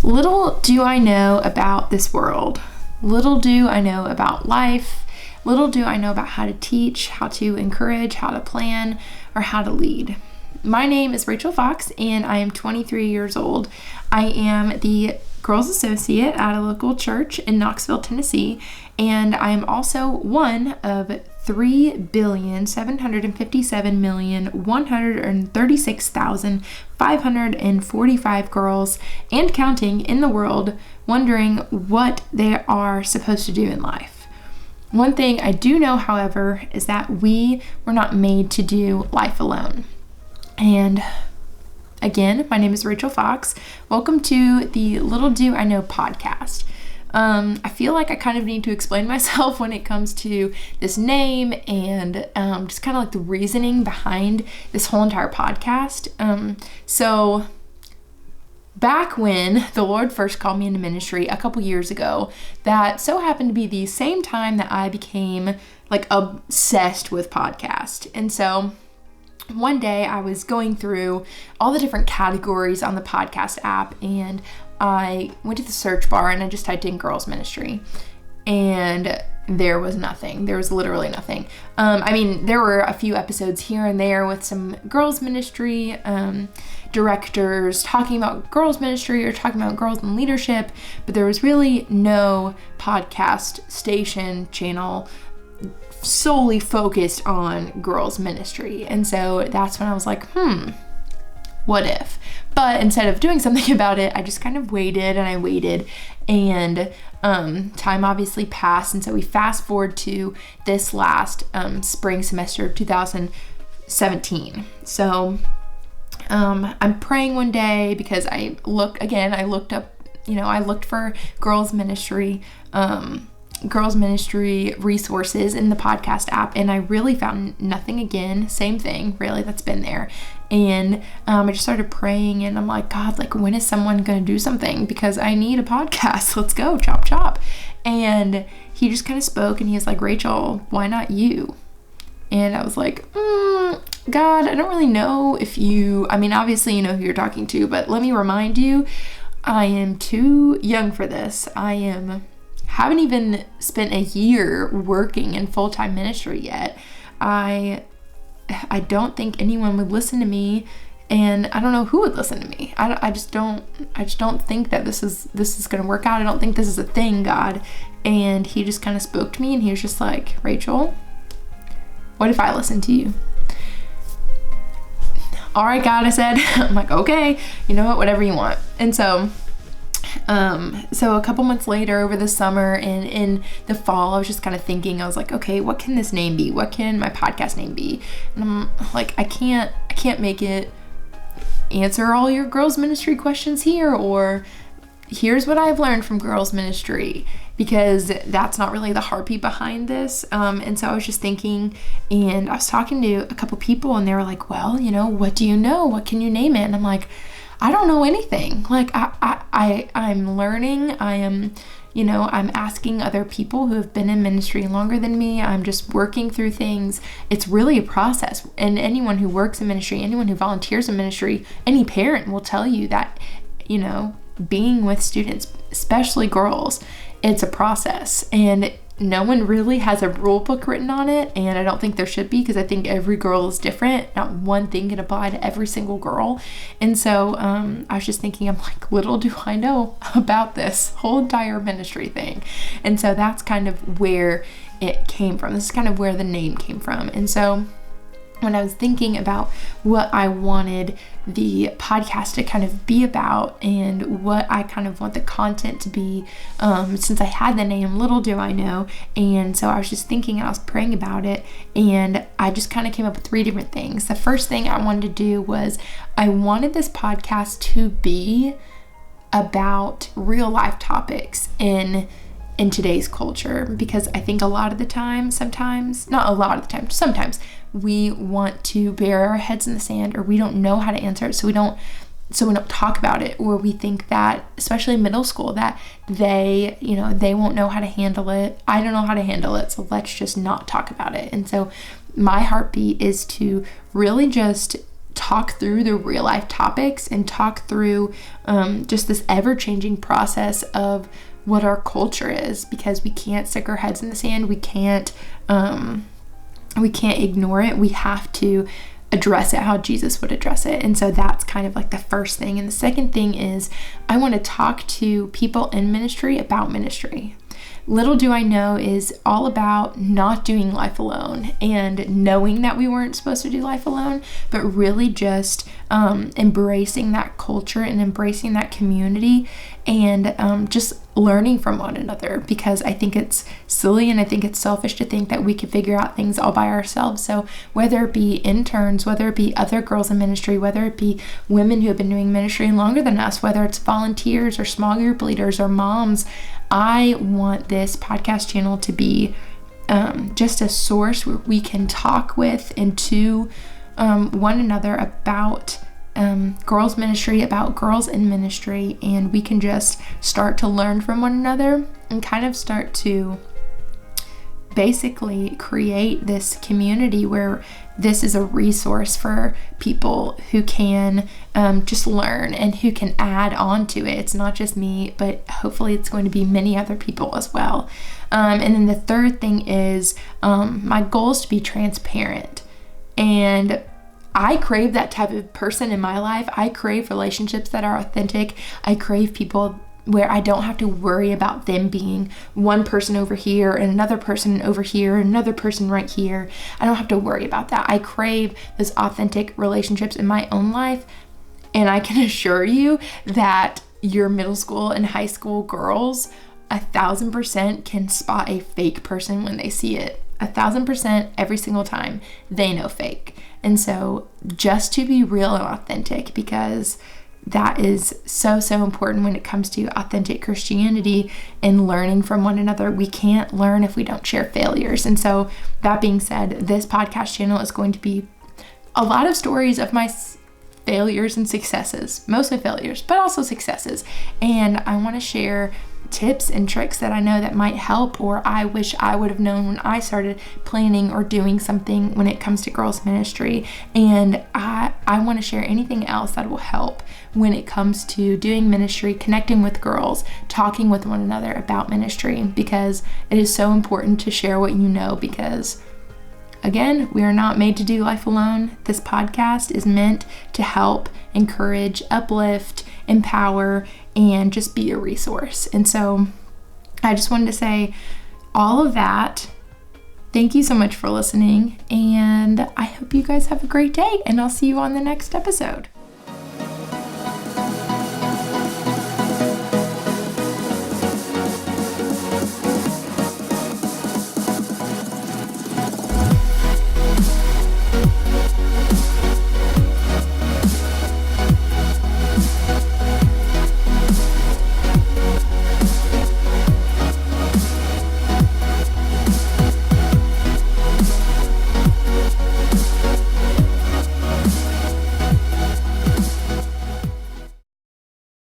Little do I know about this world. Little do I know about life. Little do I know about how to teach, how to encourage, how to plan, or how to lead. My name is Rachel Fox, and I am 23 years old. I am the Girls Associate at a local church in Knoxville, Tennessee, and I am also one of 3,757,136,545 girls and counting in the world wondering what they are supposed to do in life. One thing I do know, however, is that we were not made to do life alone. And again, my name is Rachel Fox. Welcome to the Little Do I Know podcast. I feel like I kind of need to explain myself when it comes to this name and just kind of like the reasoning behind this whole entire podcast. So back when the Lord first called me into ministry a couple years ago, that so happened to be the same time that I became like obsessed with podcast. And so one day I was going through all the different categories on the podcast app, and I went to the search bar and I just typed in girls ministry, and there was nothing. There was literally nothing. There were a few episodes here and there with some girls ministry directors talking about girls ministry or talking about girls in leadership, but there was really no podcast station channel solely focused on girls ministry. And so that's when I was like, what if? But instead of doing something about it, I just kind of waited and time obviously passed. And so we fast forward to this last spring semester of 2017. So I'm praying one day because I looked for girls ministry resources in the podcast app, and I really found nothing. Again, same thing really that's been there. And I just started praying, and I'm like, God, like, when is someone gonna do something, because I need a podcast. Let's go, chop. And he just kind of spoke, and he was like, Rachel, why not you? And I was like, God, I don't really know if obviously you know who you're talking to, but let me remind you, I am too young for this. Haven't even spent a year working in full-time ministry yet. I don't think anyone would listen to me, and I don't know who would listen to me. I just don't think that this is going to work out. I don't think this is a thing, God. And he just kind of spoke to me, and he was just like, Rachel, what if I listen to you? All right, God, I said. I'm like, okay, you know what, whatever you want. And so a couple months later, over the summer and in the fall, I was just kind of thinking, I was like, okay, what can this name be? What can my podcast name be? And I'm like, I can't make it answer all your girls ministry questions here, or here's what I've learned from girls ministry, because that's not really the heartbeat behind this. And so I was just thinking, and I was talking to a couple people, and they were like, well, what do you know? What can you name it? And I'm like, I don't know anything. Like, I'm learning. I'm asking other people who have been in ministry longer than me. I'm just working through things. It's really a process. And anyone who works in ministry, anyone who volunteers in ministry, any parent will tell you that, being with students, especially girls, it's a process. And no one really has a rule book written on it, and I don't think there should be, because I think every girl is different. Not one thing can apply to every single girl. And so I was just thinking, I'm like, little do I know about this whole entire ministry thing. And so that's kind of where it came from. This is kind of where the name came from. And so when I was thinking about what I wanted the podcast to kind of be about and what I kind of want the content to be, since I had the name Little Do I Know, and so I was just thinking, and I was praying about it, and I just kind of came up with 3 different things. The first thing I wanted to do was I wanted this podcast to be about real life topics in today's culture, because I think sometimes we want to bury our heads in the sand, or we don't know how to answer it, so we don't talk about it, or we think that, especially in middle school, that they won't know how to handle it. I don't know how to handle it, so let's just not talk about it. And so my heartbeat is to really just talk through the real life topics and talk through just this ever-changing process of what our culture is, because we can't stick our heads in the sand. We can't ignore it. We have to address it how Jesus would address it. And so that's kind of like the first thing. And the second thing is I want to talk to people in ministry about ministry. Little do I know is all about not doing life alone and knowing that we weren't supposed to do life alone, but really just embracing that culture and embracing that community and just learning from one another, because I think it's silly and I think it's selfish to think that we can figure out things all by ourselves. So whether it be interns, whether it be other girls in ministry, whether it be women who have been doing ministry longer than us, whether it's volunteers or small group leaders or moms, I want this podcast channel to be just a source where we can talk with and to one another about girls ministry, about girls in ministry, and we can just start to learn from one another and kind of start to basically create this community where this is a resource for people who can just learn and who can add on to it. It's not just me, but hopefully it's going to be many other people as well. And then the third thing is my goal is to be transparent. And I crave that type of person in my life. I crave relationships that are authentic. I crave people where I don't have to worry about them being one person over here and another person over here and another person right here. I don't have to worry about that. I crave those authentic relationships in my own life. And I can assure you that your middle school and high school girls 1,000% can spot a fake person when they see it. 1,000% every single time they know fake. And so just to be real and authentic, because that is so important when it comes to authentic Christianity and learning from one another. We can't learn if we don't share failures. And so that being said, this podcast channel is going to be a lot of stories of my failures and successes, mostly failures, but also successes. And I want to share tips and tricks that I know that might help, or I wish I would have known when I started planning or doing something when it comes to girls ministry. And I want to share anything else that will help when it comes to doing ministry, connecting with girls, talking with one another about ministry, because it is so important to share what you know, because again, we are not made to do life alone. This podcast is meant to help, encourage, uplift, empower, and just be a resource. And so I just wanted to say all of that. Thank you so much for listening, and I hope you guys have a great day, and I'll see you on the next episode.